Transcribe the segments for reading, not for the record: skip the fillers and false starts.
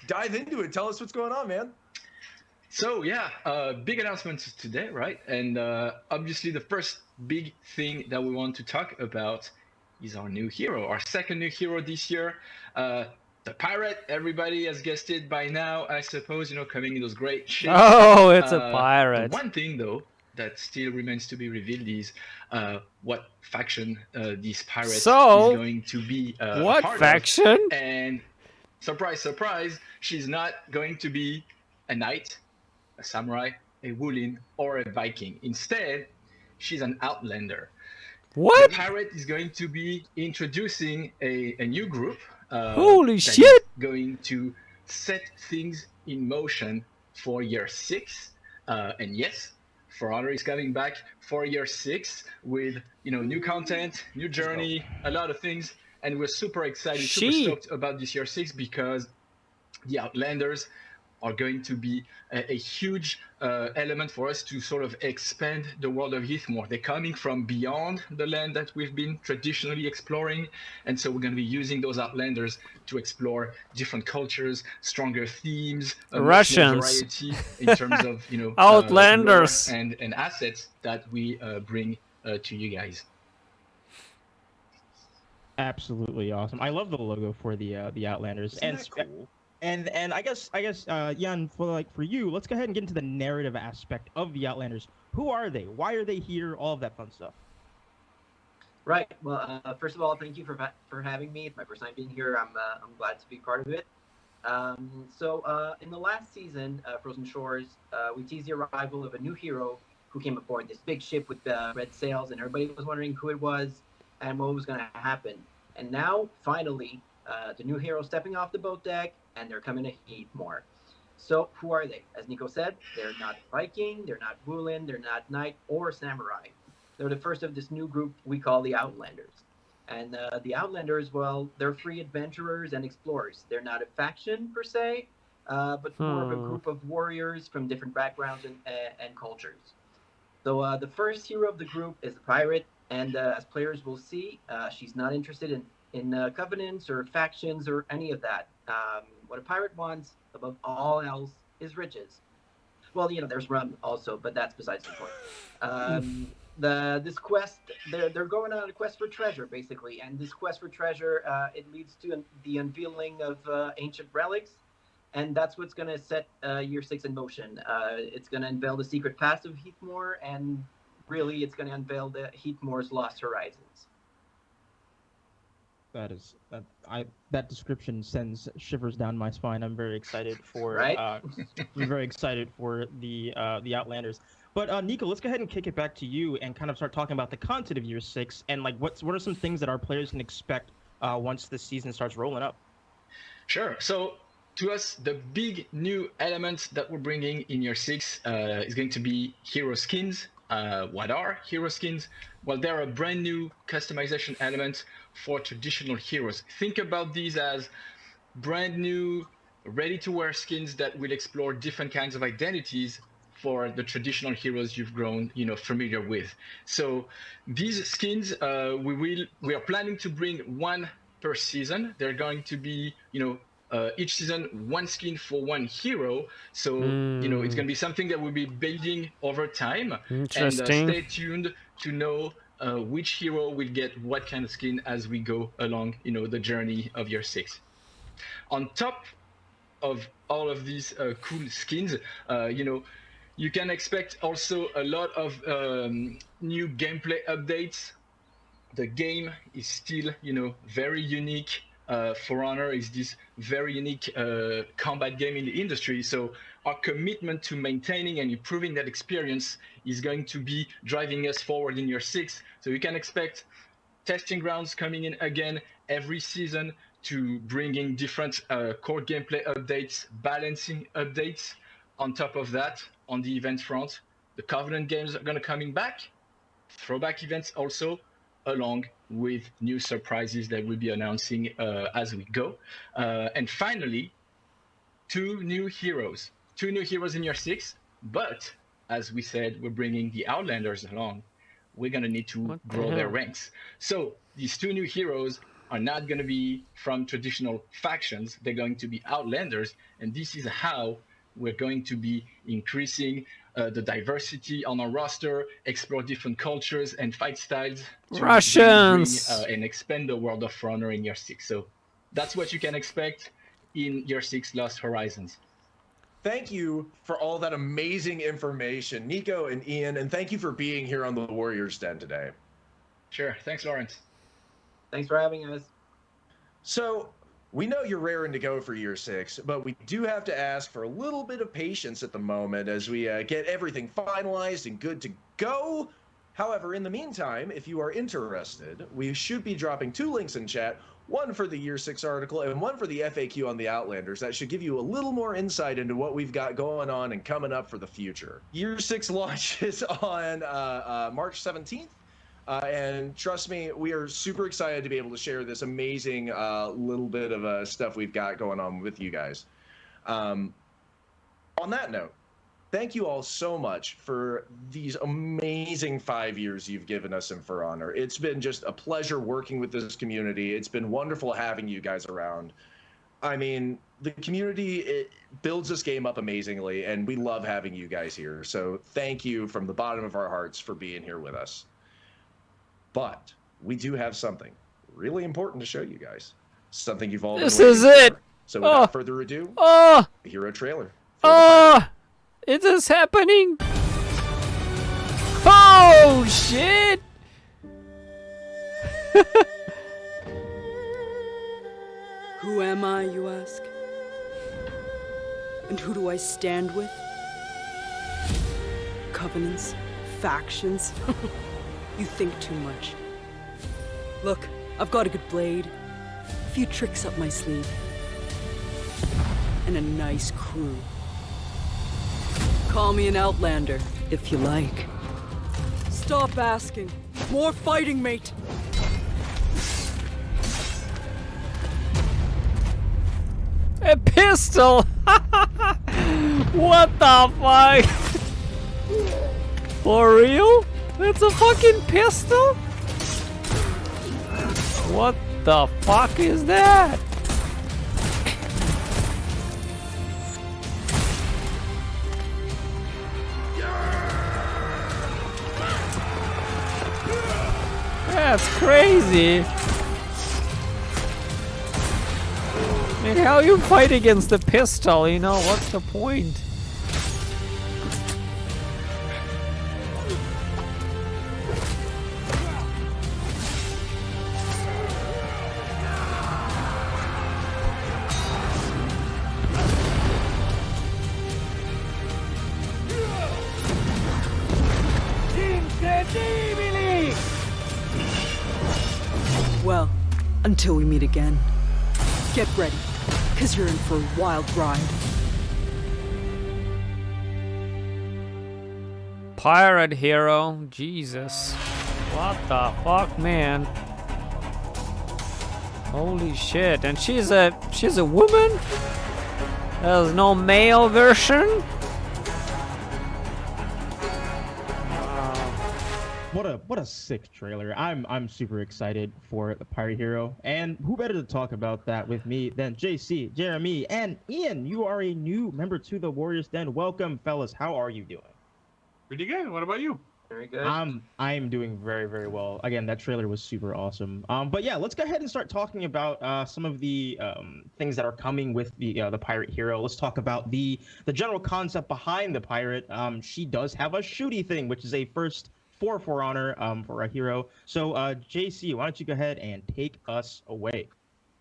dive into it. Tell us what's going on, man. So yeah, big announcements today, right? And obviously the first big thing that we want to talk about is our new hero, our second new hero this year. The pirate, everybody has guessed it by now, I suppose, coming in those great ships. Oh, it's a The pirate. one thing, though, that still remains to be revealed is what faction this pirate is going to be a what part faction? of. And surprise, surprise, she's not going to be a knight, a samurai, a Wulin, or a Viking. Instead, she's an Outlander. What? The pirate is going to be introducing a new group. Holy that shit! is going to set things in motion for year 6. And yes, For Honor is coming back for year 6 with new content, new journey, a lot of things, and we're super excited, super stoked about this year 6 because the Outlanders are going to be a huge element for us to sort of expand the world of Heathmore. They're coming from beyond the land that we've been traditionally exploring, and so we're going to be using those Outlanders to explore different cultures, stronger themes, Russians, much more variety in terms of Outlanders and assets that we bring to you guys. Absolutely awesome. I love the logo for the Outlanders. Isn't that cool? And I guess Jan, for you, let's go ahead and get into the narrative aspect of the Outlanders. Who are they? Why are they here? All of that fun stuff. Right. Well, first of all, thank you for having me. It's my first time being here. I'm glad to be part of it. So in the last season, Frozen Shores, we teased the arrival of a new hero who came aboard this big ship with red sails, and everybody was wondering who it was and what was going to happen. And now, finally, the new hero stepping off the boat deck, and they're coming to Heathmore. So who are they? As Nico said, they're not Viking, they're not Wulin, they're not Knight or Samurai. They're the first of this new group we call the Outlanders. And the Outlanders, well, they're free adventurers and explorers. They're not a faction per se, but more of a group of warriors from different backgrounds and cultures. So the first hero of the group is the pirate, and as players will see, she's not interested in covenants or factions or any of that. What a pirate wants above all else is riches. Well, there's rum also, but that's besides the point. This quest, they're going on a quest for treasure, basically, and this quest for treasure, it leads to the unveiling of ancient relics, and that's what's going to set year 6 in motion. It's going to unveil the secret past of Heathmore, and really, it's going to unveil Heathmore's lost horizons. That description sends shivers down my spine. I'm very excited for right? I'm very excited for the Outlanders. But Nico, let's go ahead and kick it back to you and kind of start talking about the content of year 6 and what are some things that our players can expect once the season starts rolling up. Sure. So to us, the big new element that we're bringing in year 6 is going to be hero skins. What are hero skins? Well, they're a brand new customization element for traditional heroes. Think about these as brand new, ready-to-wear skins that will explore different kinds of identities for the traditional heroes you've grown, familiar with. So these skins, we are planning to bring one per season. They're going to be, each season one skin for one hero. So it's going to be something that we'll be building over time. Interesting. And stay tuned to know which hero will get what kind of skin as we go along, the journey of year 6. On top of all of these cool skins, you can expect also a lot of new gameplay updates. The game is still, very unique. For Honor is this very unique combat game in the industry. So our commitment to maintaining and improving that experience is going to be driving us forward in year 6. So you can expect testing grounds coming in again every season to bring in different core gameplay updates, balancing updates. On top of that, on the event front, the Covenant games are going to coming back, throwback events also, along with new surprises that we'll be announcing as we go. And finally, two new heroes in year 6, but as we said, we're bringing the Outlanders along. We're going to need to grow their ranks. So these two new heroes are not going to be from traditional factions. They're going to be Outlanders, and this is how we're going to be increasing the diversity on our roster, explore different cultures and fight styles to Russians! really bring and expand the world of For Honor in year 6. So that's what you can expect in year 6 Lost Horizons. Thank you for all that amazing information, Nico and Ian, and thank you for being here on the Warriors Den today. Sure. Thanks, Lawrence. Thanks for having us. So, we know you're raring to go for year 6, but we do have to ask for a little bit of patience at the moment as we get everything finalized and good to go. However, in the meantime, if you are interested, we should be dropping 2 links in chat, one for the year 6 article and one for the FAQ on the Outlanders. That should give you a little more insight into what we've got going on and coming up for the future. Year 6 launches on March 17th. And trust me, we are super excited to be able to share this amazing little bit of stuff we've got going on with you guys. On that note, thank you all so much for these amazing 5 years you've given us in For Honor. It's been just a pleasure working with this community. It's been wonderful having you guys around. I mean, the community, it builds this game up amazingly, and we love having you guys here. So thank you from the bottom of our hearts for being here with us. But we do have something really important to show you guys. Something you've all been This waiting is it! for. So without further ado, Oh! the hero trailer. Oh! It is happening! Oh, shit! Who am I, you ask? And who do I stand with? Covenants? Factions? You think too much. Look, I've got a good blade, a few tricks up my sleeve, and a nice crew. Call me an Outlander, if you like. Stop asking. More fighting, mate! A pistol! What the fuck? For real? It's a fucking pistol? What the fuck is that? That's crazy. I mean, how you fight against the pistol, you know? What's the point? Well, until we meet again, get ready, because you're in for a wild ride. Pirate hero, Jesus. What the fuck, man? Holy shit. And she's a woman? There's no male version? What a sick trailer. I'm super excited for the Pirate Hero. And who better to talk about that with me than JC, Jeremy, and Ian. You are a new member to the Warriors Den. Welcome, fellas. How are you doing? Pretty good. What about you? Very good. I'm doing very, very well. Again, that trailer was super awesome. But yeah, let's go ahead and start talking about some of the things that are coming with the Pirate Hero. Let's talk about the general concept behind the pirate. She does have a shooty thing, which is a first for Honor for a hero. So JC, why don't you go ahead and take us away?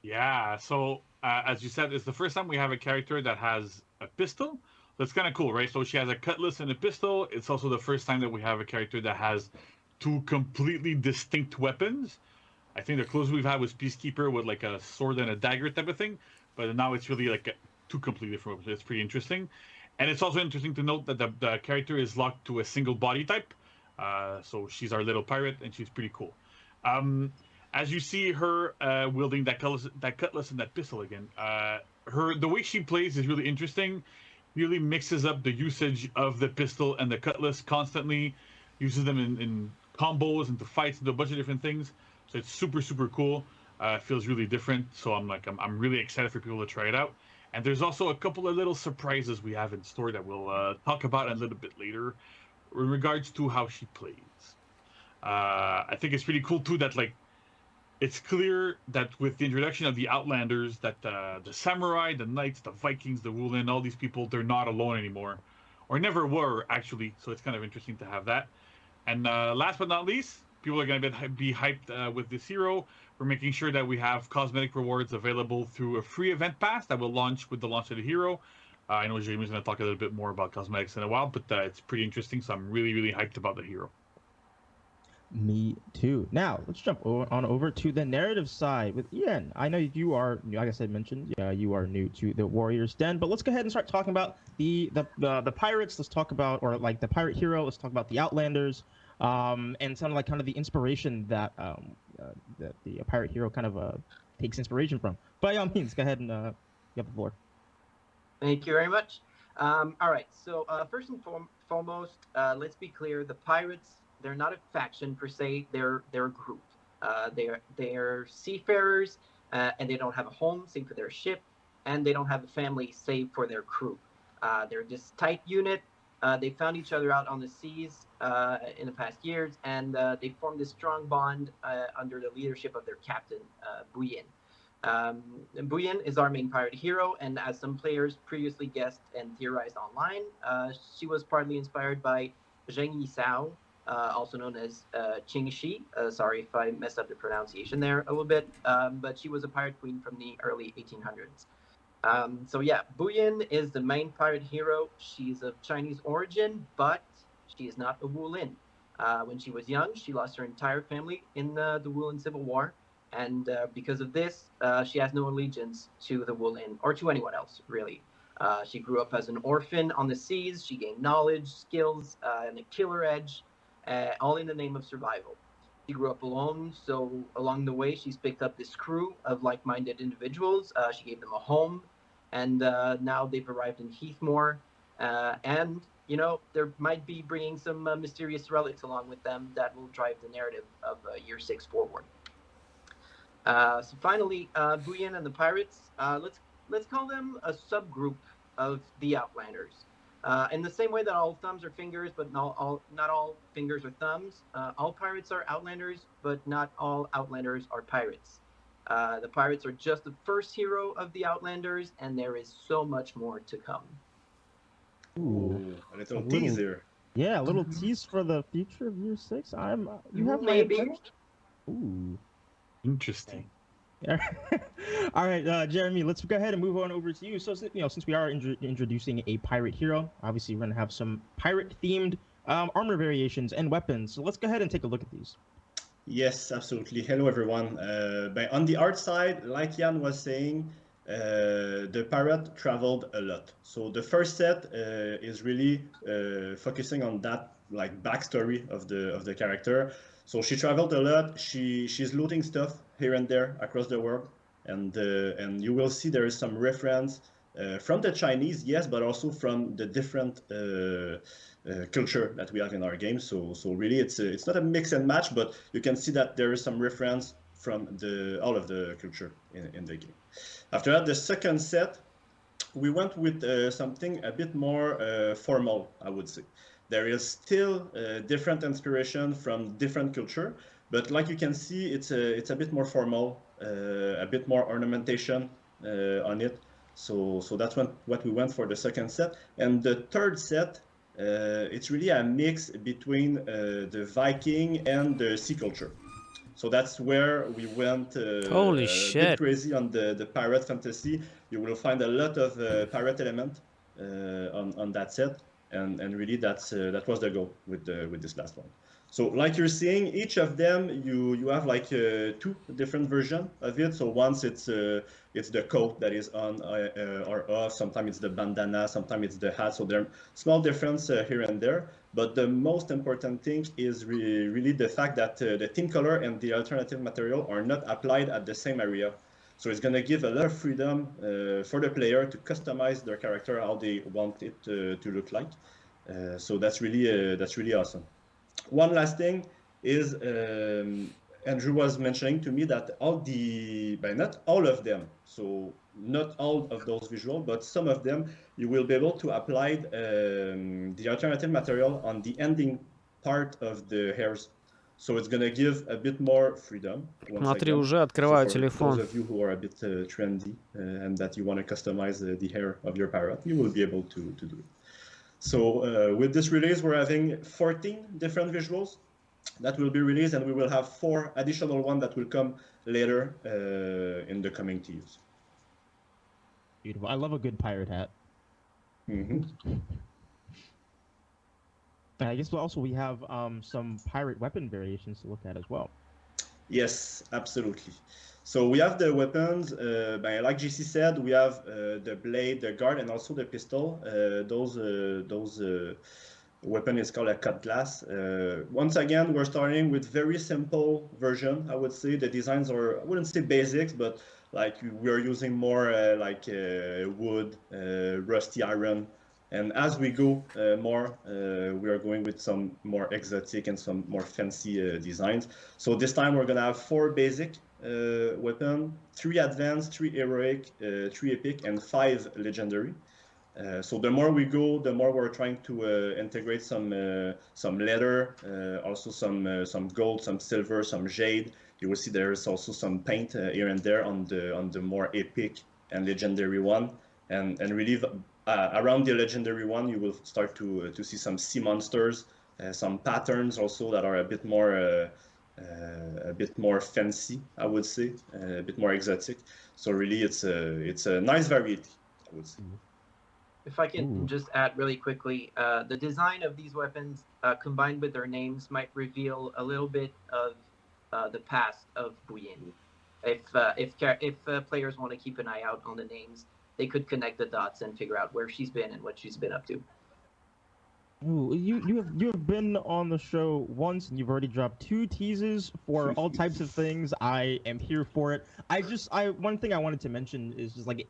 Yeah. So as you said, it's the first time we have a character that has a pistol. That's kind of cool, right? So she has a cutlass and a pistol. It's also the first time that we have a character that has 2 completely distinct weapons. I think the closest we've had was Peacekeeper with like a sword and a dagger type of thing, but now it's really like 2 completely different weapons. It's pretty interesting. And it's also interesting to note that the character is locked to a single body type. So she's our little pirate, and she's pretty cool. As you see her wielding that cutlass and that pistol again, the way she plays is really interesting. Really mixes up the usage of the pistol and the cutlass constantly, uses them in combos, into fights, into a bunch of different things. So it's super, super cool. feels really different. So I'm really excited for people to try it out. And there's also a couple of little surprises we have in store that we'll talk about a little bit later, in regards to how she plays. I think it's pretty cool too that like it's clear that with the introduction of the Outlanders, that the samurai, the knights, the Vikings, the Wulin, all these people, they're not alone anymore, or never were actually. So it's kind of interesting to have that. And last but not least, people are going to be hyped with this hero. We're making sure that we have cosmetic rewards available through a free event pass that will launch with the launch of the hero. I know Jamie's going to talk a little bit more about cosmetics in a while, but it's pretty interesting. So I'm really, really hyped about the hero. Me too. Now let's jump on over to the narrative side with Ian. I know you are, like I said, mentioned, you are new to the Warriors Den, but let's go ahead and start talking about the pirates. Let's talk about, or like the pirate hero. Let's talk about the Outlanders, and kind of the inspiration that that the pirate hero kind of takes inspiration from. By all means, go ahead and you have the floor. Thank you very much. All right. So first and foremost, let's be clear: the pirates, they're not a faction per se. They're a group. They're seafarers, and they don't have a home save for their ship, and they don't have a family save for their crew. They're this tight unit. They found each other out on the seas in the past years, and they formed a strong bond under the leadership of their captain, Buyin. Buyin is our main pirate hero, and as some players previously guessed and theorized online, she was partly inspired by Zheng Yisao, also known as Qing Shi. Sorry if I messed up the pronunciation there a little bit, but she was a pirate queen from the early 1800s. So yeah, Buyin is the main pirate hero. She's of Chinese origin, but she is not a Wulin. When she was young, she lost her entire family in the Wulin Civil War, and because of this, she has no allegiance to the Wulin or to anyone else, really. She grew up as an orphan on the seas. She gained knowledge, skills, and a killer edge, all in the name of survival. She grew up alone, so along the way, she's picked up this crew of like-minded individuals. She gave them a home, and now they've arrived in Heathmore. And, you know, there might be bringing some mysterious relics along with them that will drive the narrative of Year 6 forward. So finally, Buyin and the Pirates, let's call them a subgroup of the Outlanders. In the same way that all thumbs are fingers, but not all fingers are thumbs, all pirates are Outlanders, but not all Outlanders are pirates. The pirates are just the first hero of the Outlanders, and there is so much more to come. Ooh, a little teaser. Yeah, a little tease for the future of Year 6. You have maybe. Ooh. Interesting. All right, Jeremy, let's go ahead and move on over to you. So, since we are introducing a pirate hero, obviously we're going to have some pirate-themed armor variations and weapons. So let's go ahead and take a look at these. Yes, absolutely. Hello, everyone. On the art side, like Jan was saying, the pirate traveled a lot. So the first set is really focusing on that like backstory of the character. So she traveled a lot. She's looting stuff here and there across the world, and you will see there is some reference from the Chinese, yes, but also from the different culture that we have in our game. So really, it's not a mix and match, but you can see that there is some reference from all of the culture in the game. After that, the second set, we went with something a bit more formal, I would say. There is still different inspiration from different culture, but like you can see, it's a bit more formal, a bit more ornamentation on it. So that's what we went for the second set. And the third set, it's really a mix between the Viking and the sea culture. So that's where we went Holy a shit. bit crazy on the pirate fantasy. You will find a lot of pirate element on that set, and really that was the goal with this last one. So like you're seeing, each of them you have like two different versions of it. So once it's the coat that is on or off. Sometimes it's the bandana. Sometimes it's the hat. So there are small difference here and there. But the most important thing is really the fact that the team color and the alternative material are not applied at the same area. So it's going to give a lot of freedom for the player to customize their character how they want it to look like. So that's really awesome. One last thing is Andrew was mentioning to me that not all of them, so not all of those visuals, but some of them, you will be able to apply the alternative material on the ending part of the hairs. So it's going to give a bit more freedom. Смотри, уже открываю телефон. Those of you who are a bit trendy and that you want to customize the hair of your parrot, you will be able to do it. So with this release, we're having 14 different visuals that will be released, and we will have 4 additional ones that will come later in the coming years. Beautiful. I love a good pirate hat. Mm-hmm. And I guess also we have some pirate weapon variations to look at as well. Yes, absolutely. So we have the weapons, like GC said, we have the blade, the guard, and also the pistol. Those weapon is called a cutlass. Once again, we're starting with very simple version. I would say the designs are, I wouldn't say basics, but like we are using more wood, rusty iron. And as we go more, we are going with some more exotic and some more fancy designs. So this time we're gonna have 4 basic weapon, 3 advanced, 3 heroic, 3 epic, and 5 legendary. So the more we go, the more we're trying to integrate some leather, also some gold, some silver, some jade. You will see there's also some paint here and there on the more epic and legendary one, and really around the legendary one, you will start to see some sea monsters, some patterns also that are a bit more fancy, I would say, a bit more exotic. So really, it's a nice variety, I would say. If I can just add really quickly, the design of these weapons combined with their names might reveal a little bit of the past of Bouillon. If players want to keep an eye out on the names, they could connect the dots and figure out where she's been and what she's been up to. Ooh, you have been on the show once, and you've already dropped 2 teasers for all types of things. I am here for it. One thing I wanted to mention is just like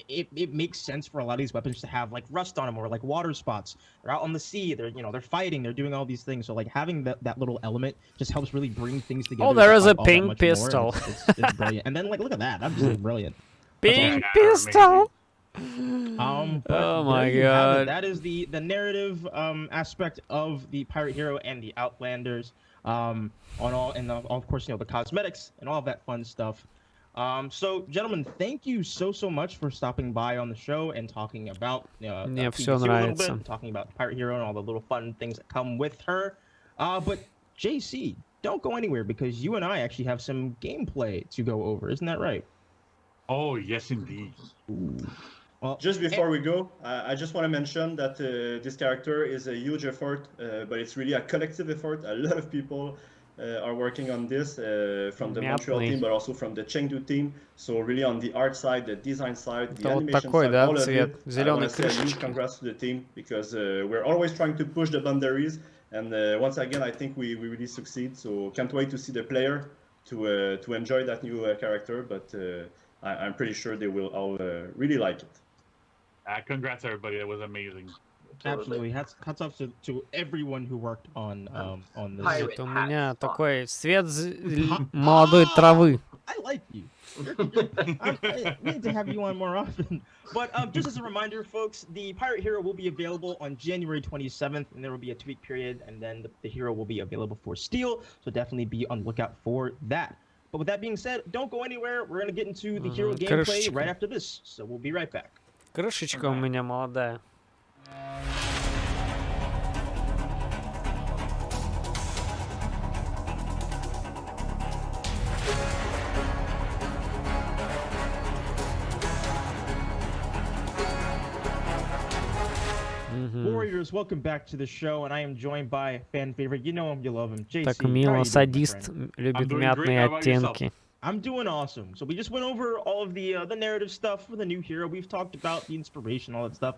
it makes sense for a lot of these weapons to have like rust on them or like water spots. They're out on the sea. They're fighting. They're doing all these things. So like having that little element just helps really bring things together. Oh, there is a pink pistol. It's brilliant. And then like look at that. I'm just brilliant. Pink pistol. But oh my god, that is the narrative aspect of the pirate hero and the Outlanders, on all, and of course the cosmetics and all of that fun stuff. So gentlemen, thank you so much for stopping by on the show and talking about Мне всё нравится. Talking about pirate hero and all the little fun things that come with her. But JC, don't go anywhere because you and I actually have some gameplay to go over. Isn't that right? Oh yes, indeed. Well, just before we go, I just want to mention that this character is a huge effort, but it's really a collective effort. A lot of people are working on this from the Montreal team, but also from the Chengdu team. So really on the art side, the design side, the animation side, all of it. I want to say a huge congrats to the team because we're always trying to push the boundaries. And once again, I think we really succeed. So can't wait to see the player to enjoy that new character. But I'm pretty sure they will all really like it. Congrats, everybody. That was amazing. Absolutely. Hats off to everyone who worked on this. Вот у меня такой цвет молодой травы. I like you. I need to have you on more often. But just as a reminder, folks, the Pirate Hero will be available on January 27th, and there will be a 2-week period, and then the hero will be available for Steel. So definitely be on the lookout for that. But with that being said, don't go anywhere. We're going to get into the hero gameplay right after this. So we'll be right back. Крышечка у меня молодая. Warriors, welcome back to the show, and I am joined by fan favorite. You know him, you love him, JC. Так мило, садист, любит мятные оттенки. I'm doing awesome. So we just went over all of the narrative stuff for the new hero. We've talked about the inspiration, all that stuff.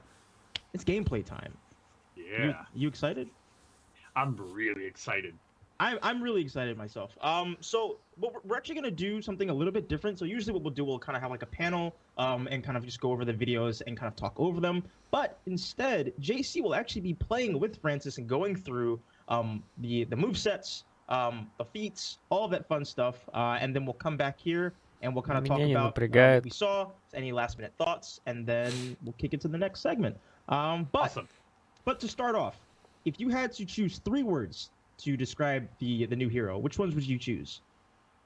It's gameplay time. Yeah. You excited? I'm really excited. I'm really excited myself. So we're actually gonna do something a little bit different. So usually what we'll do, we'll kind of have like a panel, and kind of just go over the videos and kind of talk over them. But instead, JC will actually be playing with Francis and going through the movesets, the feats, all that fun stuff, and then we'll come back here and we'll kind of talk Меня не about напрягает. what we saw, any last minute thoughts, and then we'll kick it to the next segment. Awesome. But to start off, if you had to choose 3 words to describe the new hero, which ones would you choose?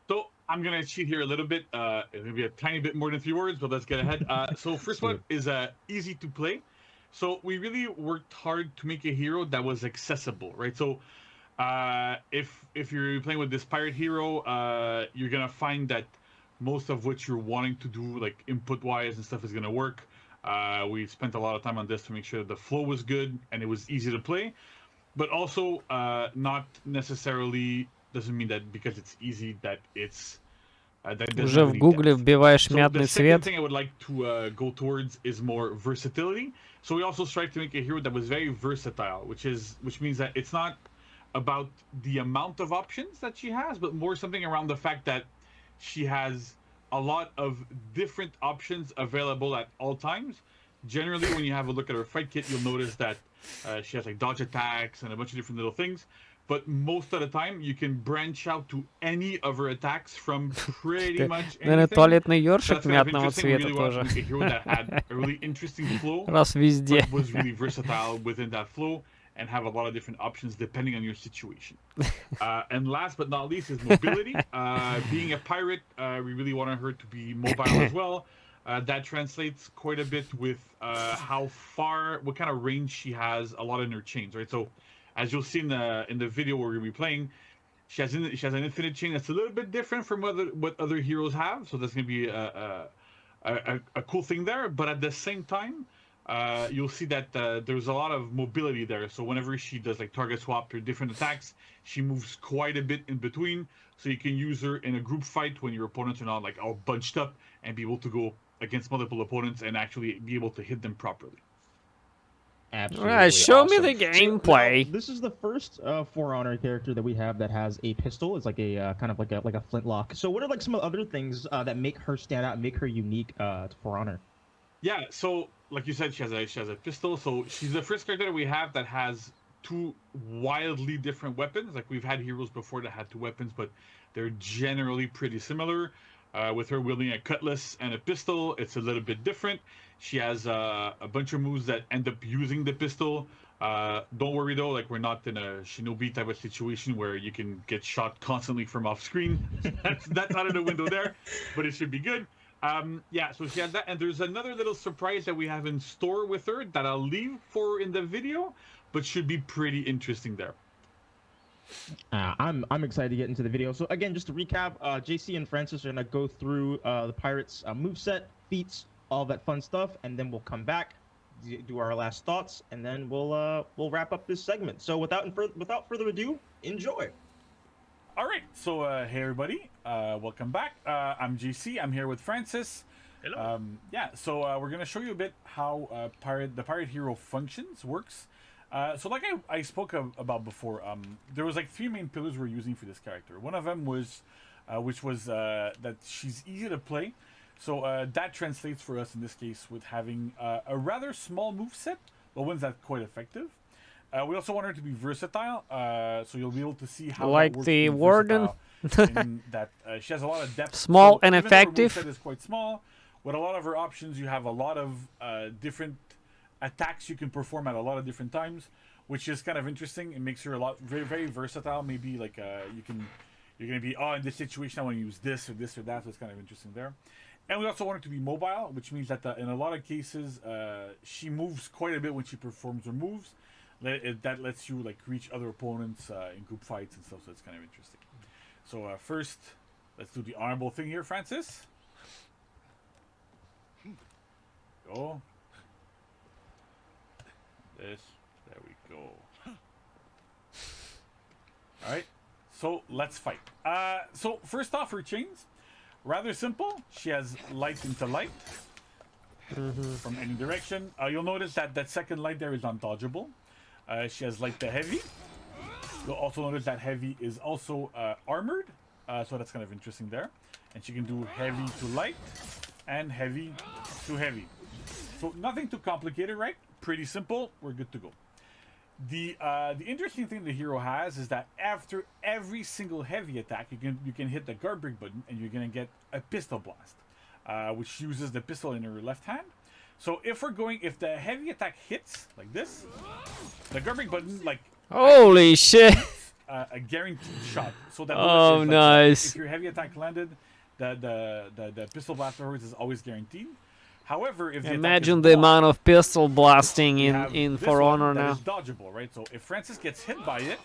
So I'm gonna cheat here a little bit. It's gonna be a tiny bit more than 3 words, but let's get ahead. So first one is easy to play. So we really worked hard to make a hero that was accessible, right? So if you're playing with this pirate hero, you're gonna find that most of what you're wanting to do, like input-wise and stuff, is gonna work. We spent a lot of time on this to make sure the flow was good and it was easy to play. But also, not necessarily doesn't mean that because it's easy that it's that it doesn't Уже have в any гугле depth. вбиваешь So мятный the second цвет. thing I would like to go towards is more versatility. So we also tried to make a hero that was very versatile, which means that it's not about the amount of options that she has, but more something around the fact that she has a lot of different options available at all times. Generally, when you have a look at her fight kit, you'll notice that she has like dodge attacks and a bunch of different little things. But most of the time, you can branch out to any of her attacks from pretty much Наверное, anything. туалетный So ёршик that's kind of мятного interesting. We цвета really wanted тоже. to make a hero that had a really interesting flow, Раз везде. but was really versatile within that flow and have a lot of different options depending on your situation. And last but not least is mobility. Being a pirate, we really wanted her to be mobile as well. That translates quite a bit with what kind of range she has a lot in her chains, right? So as you'll see in the video where we'll be playing, she has an infinite chain that's a little bit different from what other heroes have. So that's going to be a cool thing there. But at the same time, you'll see that there's a lot of mobility there. So whenever she does like target swap or different attacks, she moves quite a bit in between. So you can use her in a group fight when your opponents are not like all bunched up and be able to go against multiple opponents and actually be able to hit them properly. Absolutely. Alright, show me awesome. the So, gameplay. now, this is the first For Honor character that we have that has a pistol. It's like a kind of like a flintlock. So what are like some other things that make her stand out and make her unique to For Honor? Yeah, so like you said, she has a pistol. So she's the first character that we have that has 2 wildly different weapons. Like we've had heroes before that had 2 weapons, but they're generally pretty similar. With her wielding a cutlass and a pistol, it's a little bit different. She has a bunch of moves that end up using the pistol. Don't worry though, like we're not in a shinobi type of situation where you can get shot constantly from off screen. that's out of the window there, but it should be good. Yeah, so she has that, and there's another little surprise that we have in store with her that I'll leave for in the video, but should be pretty interesting there. I'm excited to get into the video. So again, just to recap, JC and Francis are gonna go through the Pirates moveset, feats, all that fun stuff, and then we'll come back, do our last thoughts, and then we'll wrap up this segment. So without further ado, enjoy. All right, so hey everybody, welcome back. I'm JC. I'm here with Francis. Hello. Yeah, so we're gonna show you a bit how the pirate hero functions, works. So like I spoke about before, there was like 3 main pillars we're using for this character. One of them was, that she's easy to play. So that translates for us in this case with having a rather small moveset, but one's that's quite effective. We also want her to be versatile, so you'll be able to see how Like that works the being warden. versatile in that she has a lot of depth. Small So and even though her effective. moveset is quite small. With a lot of her options, you have a lot of different attacks you can perform at a lot of different times, which is kind of interesting. It makes her very, very versatile. Maybe like you're gonna be in this situation I want to use this or that. So it's kind of interesting there. And we also want her to be mobile, which means that in a lot of cases she moves quite a bit when she performs her moves. That lets you like reach other opponents in group fights and stuff. So it's kind of interesting. So first, let's do the honorable thing here, Francis. Go. There we go. All right, so let's fight. So first off, her chains, rather simple. She has light into light from any direction. You'll notice that second light there is undodgeable. She has light to heavy. You'll also notice that heavy is also armored, so that's kind of interesting there. And she can do heavy to light and heavy to heavy. So nothing too complicated, right? Pretty simple. We're good to go. The interesting thing the hero has is that after every single heavy attack, you can hit the guard break button and you're gonna get a pistol blast, which uses the pistol in your left hand. So if the heavy attack hits like this, the guard break button Holy shit! A guaranteed shot. So that Oh, is nice. if your heavy attack landed, the pistol blast afterwards is always guaranteed. However, if Imagine the amount of pistol blasting in in For Honor now. Is dodgeable, right? So if Francis gets hit by it,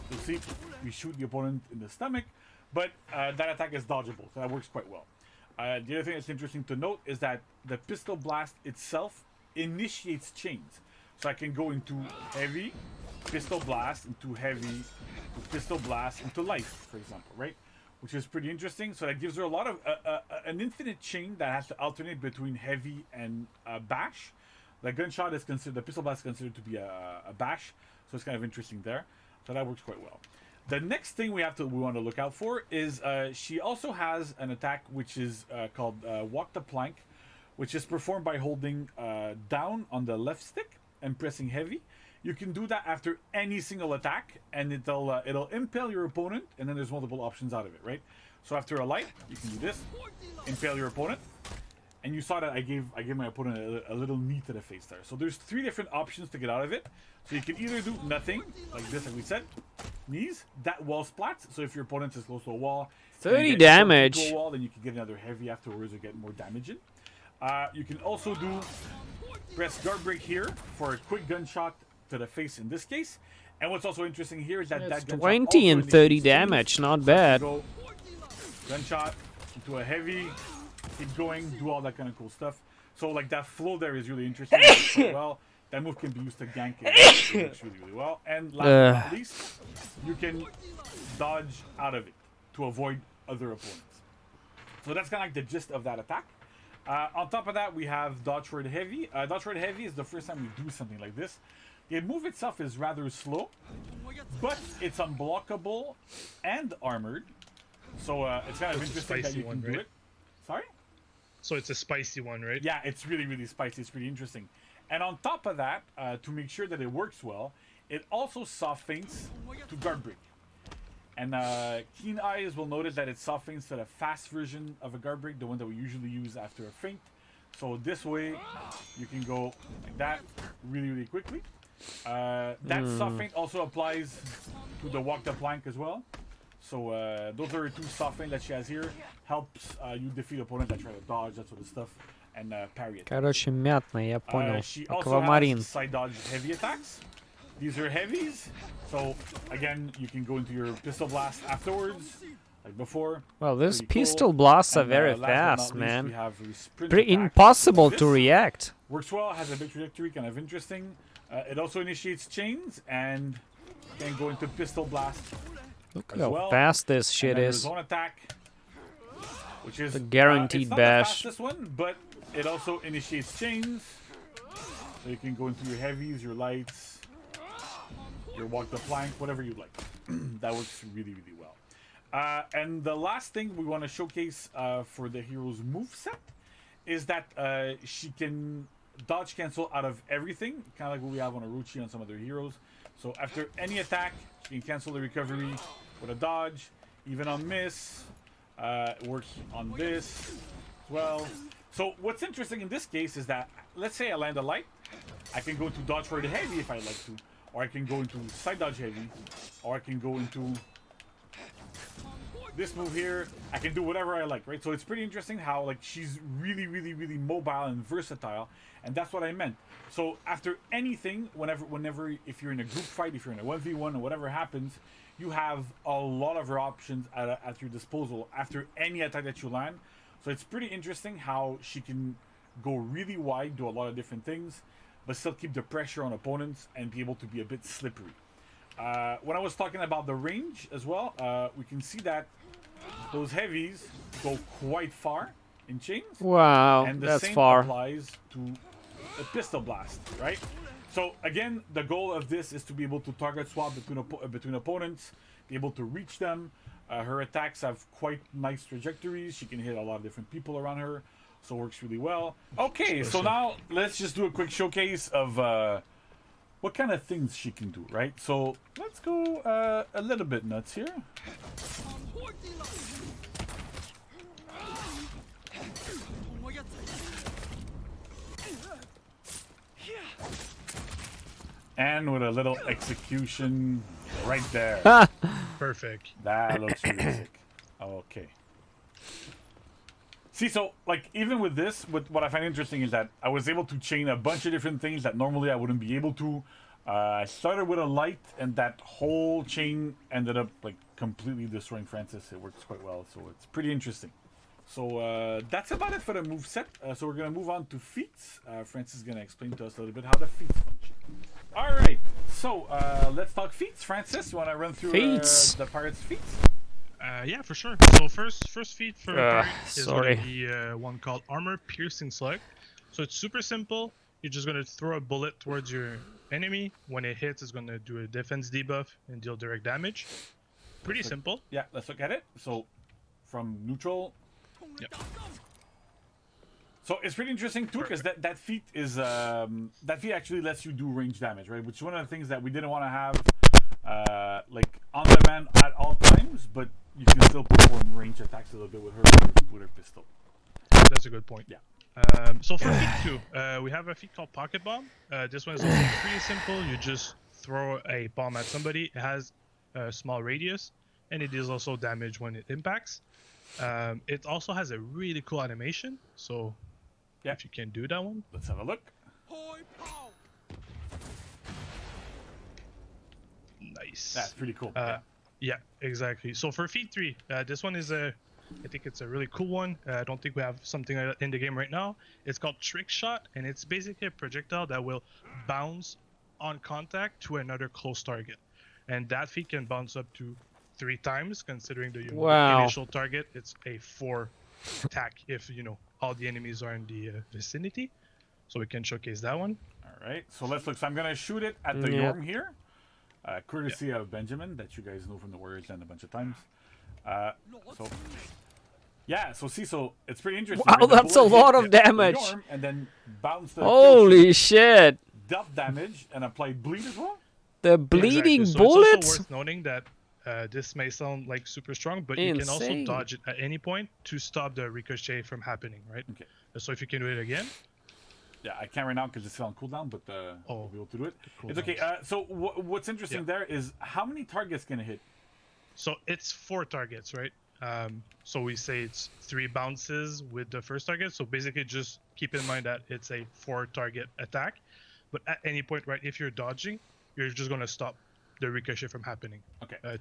you'll see we shoot the opponent in the stomach, but that attack is dodgeable, so that works quite well. The other thing that's interesting to note is that the pistol blast itself initiates chains. So I can go into heavy, pistol blast, into heavy, pistol blast, into light, for example, right? Which is pretty interesting. So that gives her a lot of an infinite chain that has to alternate between heavy and bash. The gunshot is considered, the pistol blast is considered to be a bash, so it's kind of interesting there. So that works quite well. The next thing we want to look out for is she also has an attack which is called Walk the Plank, which is performed by holding down on the left stick and pressing heavy. You can do that after any single attack, and it'll impale your opponent, and then there's multiple options out of it, right? So after a light, you can do this, impale your opponent, and you saw that I gave my opponent a little knee to the face there. So there's 3 different options to get out of it. So you can either do nothing, like this, like we said, knees, that wall splats. So if your opponent is close to a wall, 30 damage. To a wall, then you can get another heavy afterwards or get more damage in. You can also do press guard break here for a quick gunshot to the face in this case. And what's also interesting here is that It's gunshot 20 and 30 damage, not bad. Go gunshot into a heavy, keep going, do all that kind of cool stuff. So like that flow there is really interesting. Well, that move can be used to gank it. It works really, really well. And last but not least, you can dodge out of it to avoid other opponents. So that's kind of like the gist of that attack. On top of that, we have Dodge for the Heavy. Dodge for the Heavy is the first time we do something like this. The move itself is rather slow, but it's unblockable and armored. So it's kind of interesting that you can do it. Sorry? So it's a spicy one, right? Yeah, it's really, really spicy. It's pretty interesting. And on top of that, to make sure that it works well, it also soft feints to guard break. And keen eyes will notice that it soft feints to the fast version of a guard break, the one that we usually use after a feint. So this way, you can go like that really, really quickly. That soft feint also applies to the walk the plank as well. So those are 2 soft feint that she has here. Helps you defeat opponents that try to dodge, that sort of stuff, and parry it. Короче, мятно, я понял. She also Аквамарин. has side dodge heavy attacks. These are heavies. So again, you can go into your pistol blast afterwards, like before. Well, these Pretty cool. pistol blasts are And, very last but fast, not least, man. we have a sprint Pretty attack. impossible This to react. Works well, has a big trajectory, kind of interesting. It also initiates chains and can go into pistol blast. Look as how well. fast this And shit then is. there's one attack, which is The guaranteed it's not bash. the fastest one, but it also initiates chains. So you can go into your heavies, your lights, your walk the plank, whatever you like. That works really, really well. And the last thing we want to showcase for the hero's moveset is that she can dodge cancel out of everything, kind of like what we have on Orochi and some other heroes. So after any attack, she can cancel the recovery with a dodge, even on miss. It works on this as well. So what's interesting in this case is that, let's say I land a light, I can go into dodge for the heavy if I like to, or I can go into side dodge heavy, or I can go into this move here. I can do whatever I like, right? So it's pretty interesting how like she's really, really, really mobile and versatile, and that's what I meant. So after anything, whenever if you're in a group fight, if you're in a 1v1 or whatever happens, you have a lot of options at your disposal after any attack that you land. So it's pretty interesting how she can go really wide, do a lot of different things, but still keep the pressure on opponents and be able to be a bit slippery. When I was talking about the range as well, we can see that those heavies go quite far in chains. Wow, And the that's same far. applies to a pistol blast, right? So again, the goal of this is to be able to target swap between opponents, be able to reach them. Her attacks have quite nice trajectories. She can hit a lot of different people around her, so it works really well. Okay, so now let's just do a quick showcase of what kind of things she can do, right? So let's go a little bit nuts here. And with a little execution right there. Perfect. That looks really sick. Okay. See, so, like, even with this, what I find interesting is that I was able to chain a bunch of different things that normally I wouldn't be able to. I started with a light, and that whole chain ended up, like, completely destroying Francis. It works quite well, so it's pretty interesting. So that's about it for the moveset. So we're going to move on to feats. Francis is going to explain to us a little bit how the feats function. All right, so let's talk feats. Francis, you want to run through the pirates' feats? Yeah, for sure. So first feat for Pirate is going to be one called Armor Piercing Slug. So it's super simple. You're just going to throw a bullet towards your enemy. When it hits, it's going to do a defense debuff and deal direct damage. Pretty simple. Yeah, let's look at it. So from neutral. Yep. So it's pretty interesting too, because that feat is that feat actually lets you do range damage, right? Which is one of the things that we didn't want to have like on demand at all times, but you can still perform range attacks a little bit with her pistol. That's a good point. Yeah. So for feat 2, we have a feat called Pocket Bomb. This one is also pretty simple. You just throw a bomb at somebody. It has a small radius, and it deals also damage when it impacts. It also has a really cool animation. So yeah, if you can do that one, let's have a look. Nice. That's pretty cool. Yeah, exactly. So for feat 3, this one is I think it's a really cool one. I don't think we have something like that in the game right now. It's called Trick Shot, and it's basically a projectile that will bounce on contact to another close target. And that feat can bounce up to 3 times, considering the initial target. It's a 4 attack if, all the enemies are in the vicinity. So we can showcase that one. All right, so let's look. So I'm going to shoot it at the Yorm here. Courtesy of Benjamin, that you guys know from the Warriors Land a bunch of times. So it's pretty interesting. Wow, that's a lot of damage. Yorm, and then bounce the Holy shit! Dealt damage and applied bleed as well. The bleeding exactly. So bullets? it's also worth noting that this may sound like super strong, but you can also dodge it at any point to stop the ricochet from happening, right? Okay. So if you can do it again. Yeah, I can't right now because it's still on cooldown, but we'll be able to do it. It's okay. So what's interesting there is how many targets can it hit? So it's 4 targets, right? So we say it's 3 bounces with the first target. So basically just keep in mind that it's a 4 target attack. But at any point, right, if you're dodging, you're just going to stop the ricochet from happening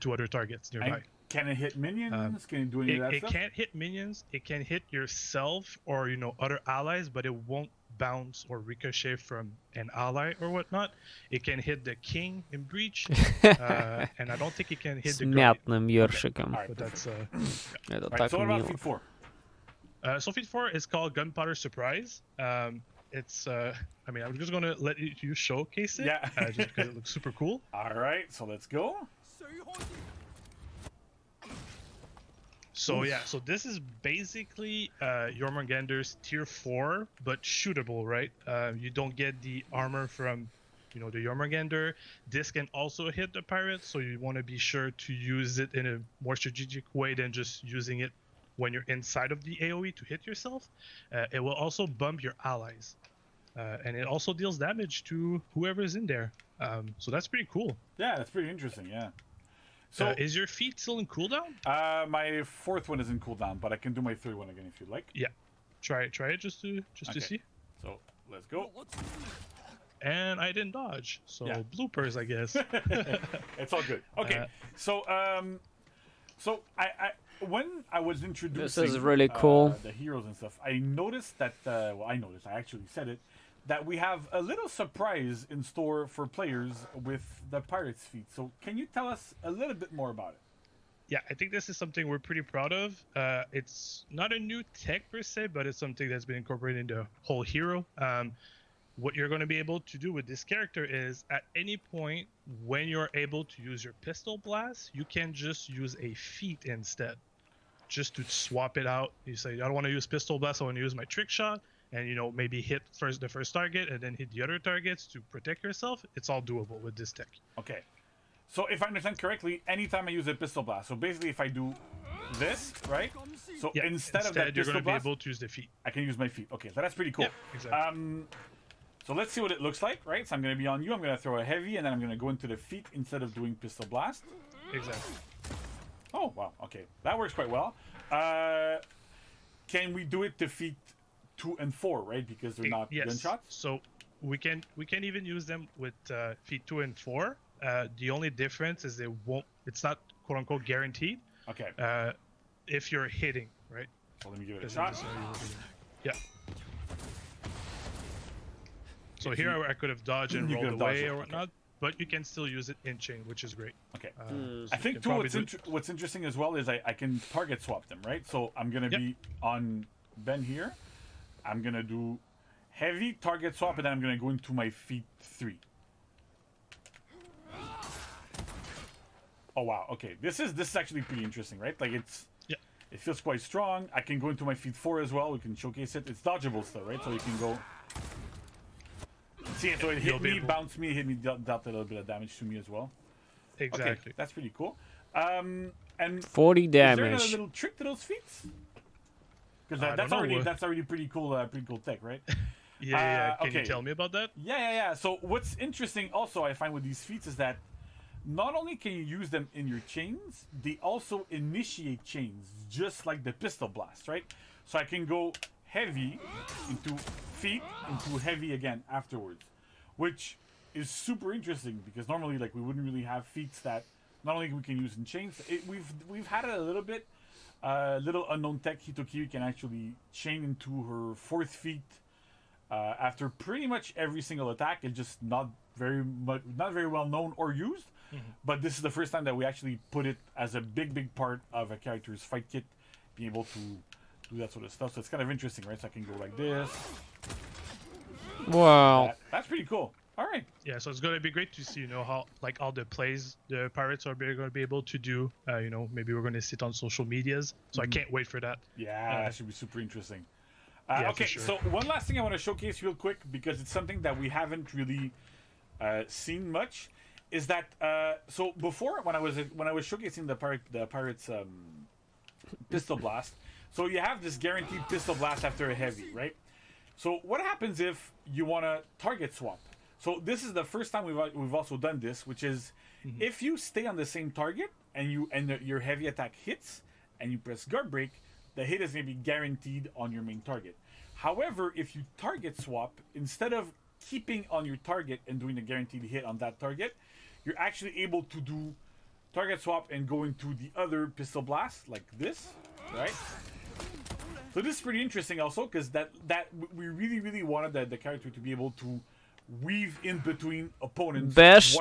to other targets nearby. And can it hit minions? Can it do any of that stuff? It can't hit minions. It can hit yourself or, other allies, but it won't bounce or ricochet from an ally or whatnot. It can hit the king in Breach, and I don't think it can hit the Smятным ёршиком. But that's Это so what about feat 4? So feat 4 is called Gunpowder Surprise. It's I'm just gonna let you showcase it, just because it looks super cool. All right, so let's go. So so this is basically Jormungandr's tier 4, but shootable, right? You don't get the armor from, the Jormungandr. This can also hit the pirates, so you want to be sure to use it in a more strategic way than just using it when you're inside of the AoE to hit yourself. It will also bump your allies, and it also deals damage to whoever's in there. So that's pretty cool. Yeah, that's pretty interesting. Yeah. So is your feat still in cooldown? My 4th one is in cooldown, but I can do my 3rd one again if you'd like. Yeah, try it just to see. So let's go. And I didn't dodge, so bloopers, I guess. It's all good. Okay, so I when I was introducing this is really cool. The heroes and stuff, I noticed that I actually said it, that we have a little surprise in store for players with the Pirates feat. So can you tell us a little bit more about it? Yeah, I think this is something we're pretty proud of. It's not a new tech per se, but it's something that's been incorporated into the whole hero. What you're going to be able to do with this character is at any point when you're able to use your pistol blast, you can just use a feat instead, just to swap it out. You say, I don't want to use pistol blast, I want to use my trick shot. and maybe hit the first target and then hit the other targets to protect yourself, it's all doable with this tech. Okay. So if I understand correctly, anytime I use a pistol blast, so basically if I do this, right? So instead of that you're pistol going to blast, be able to use the feet. I can use my feet. Okay, so that's pretty cool. Yeah, exactly. So let's see what it looks like, right? So I'm going to be on you. I'm going to throw a heavy, and then I'm going to go into the feet instead of doing pistol blast. Exactly. Oh, wow. Okay, that works quite well. Can we do it to feet 2 and 4, right? Because they're not gunshots? So we can even use them with feet 2 and 4. The only difference is it's not quote unquote guaranteed. Okay. If you're hitting, right? So let me give it a shot. Yeah. So here I could have dodged and rolled away or whatnot, but you can still use it in chain, which is great. Okay. I think too what's interesting as well is I can target swap them, right? So I'm gonna be on Ben here. I'm gonna do heavy target swap, and then I'm gonna go into my feet 3. Oh wow, okay. This is actually pretty interesting, right? Like it feels quite strong. I can go into my feet 4 as well. We can showcase it. It's dodgeable still, right? So you can go. See, so it hit me, bounced me, hit me, dealt a little bit of damage to me as well. Exactly. Okay, that's pretty cool. And 40 damage. Is there a little trick to those feats? Because that's already pretty cool tech, right? Yeah. Can you tell me about that? Yeah. So what's interesting also I find with these feats is that not only can you use them in your chains, they also initiate chains, just like the pistol blast, right? So I can go heavy into feet into heavy again afterwards, which is super interesting because normally like we wouldn't really have feats that not only we can use in chains. We've had it a little bit. Little unknown tech Hitoki can actually chain into her 4th feet after pretty much every single attack. It's just not very well known or used. But this is the first time that we actually put it as a big part of a character's fight kit, being able to do that sort of stuff. So it's kind of interesting, right? So I can go like this. Wow. That's pretty cool. All right. Yeah, so it's going to be great to see, how like all the plays the pirates are going to be able to do. Maybe we're going to sit on social medias. So I can't wait for that. Yeah, that should be super interesting. Yeah, okay, sure. so one last thing I want to showcase real quick because it's something that we haven't really seen much. Is that so before when I was showcasing the pirates pistol blast, so you have this guaranteed pistol blast after a heavy, right? So what happens if you want to target swap? So this is the first time we've also done this, which is if you stay on the same target and your heavy attack hits and you press guard break, the hit is going to be guaranteed on your main target. However, if you target swap, instead of keeping on your target and doing a guaranteed hit on that target, you're actually able to do target swap and go into the other pistol blast like this, right? So this is pretty interesting also because that we really wanted the character to be able to weave in between opponents. Bash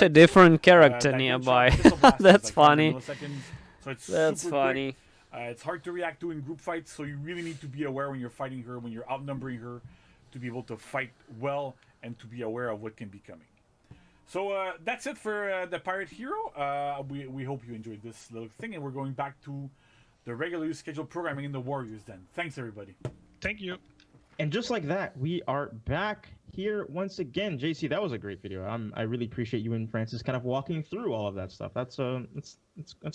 a different character nearby. That's funny. So it's That's super funny. quick. It's hard to react to in group fights, so you really need to be aware when you're fighting her, when you're outnumbering her, to be able to fight well and to be aware of what can be coming. So that's it for the Pirate Hero. We hope you enjoyed this little thing, and we're going back to the regularly scheduled programming in the Warriors Den. Thanks, everybody. Thank you. And just like that, we are back here once again. JC, that was a great video. I really appreciate you and Francis kind of walking through all of that stuff. That's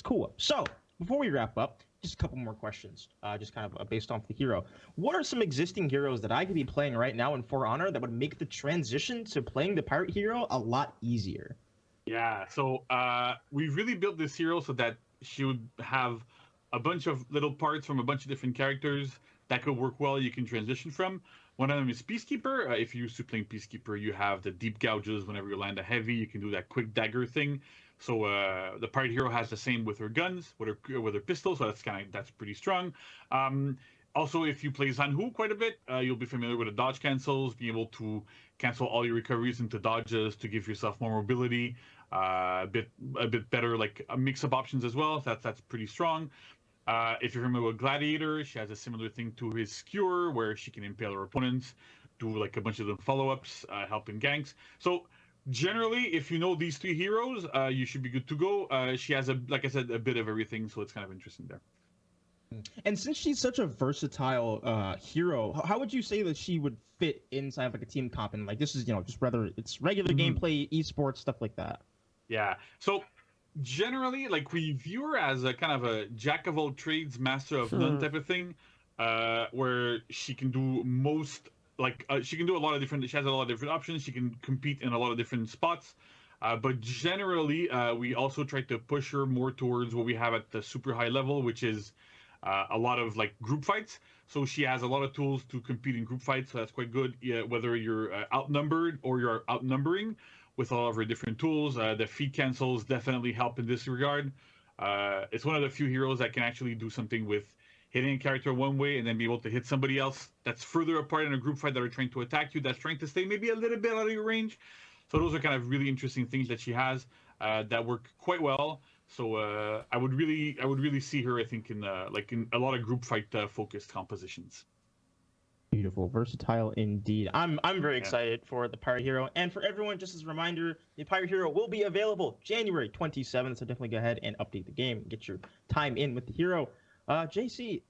cool. So before we wrap up, just a couple more questions, just kind of based off the hero. What are some existing heroes that I could be playing right now in For Honor that would make the transition to playing the Pirate Hero a lot easier? Yeah, so we've really built this hero so that she would have a bunch of little parts from a bunch of different characters that could work well. You can transition from. One of them is Peacekeeper. If you're used to playing Peacekeeper, you have the deep gouges. Whenever you land a heavy, you can do that quick dagger thing. So the Pirate Hero has the same with her guns, with her pistols. So that's pretty strong. Also, if you play Zanhu quite a bit, you'll be familiar with the dodge cancels, being able to cancel all your recoveries into dodges to give yourself more mobility, a bit better, like a mix of options as well. That's pretty strong. If you're familiar with Gladiator, she has a similar thing to his Skewer, where she can impale her opponents, do like a bunch of the follow-ups, help in ganks. So generally, if you know these 3 heroes, you should be good to go. She has like I said, a bit of everything, so it's kind of interesting there. And since she's such a versatile hero, how would you say that she would fit inside like a team comp? And like this is just whether it's regular gameplay, esports, stuff like that. Yeah. So generally, like we view her as a kind of a jack of all trades, master of none type of thing, where she can do most. She can do a lot of different. She has a lot of different options. She can compete in a lot of different spots. But generally, we also try to push her more towards what we have at the super high level, which is a lot of like group fights. So she has a lot of tools to compete in group fights. So that's quite good. Yeah, whether you're outnumbered or you're outnumbering, with all of her different tools, the feed cancels definitely help in this regard. It's one of the few heroes that can actually do something with hitting a character one way and then be able to hit somebody else that's further apart in a group fight that are trying to attack you, that's trying to stay maybe a little bit out of your range. So those are kind of really interesting things that she has that work quite well. So I would really see her, I think, in in a lot of group fight focused compositions. Beautiful, versatile indeed. I'm very excited for the Pirate Hero, and for everyone, just as a reminder, the Pirate Hero will be available January 27th. So definitely go ahead and update the game, get your time in with the hero. JC.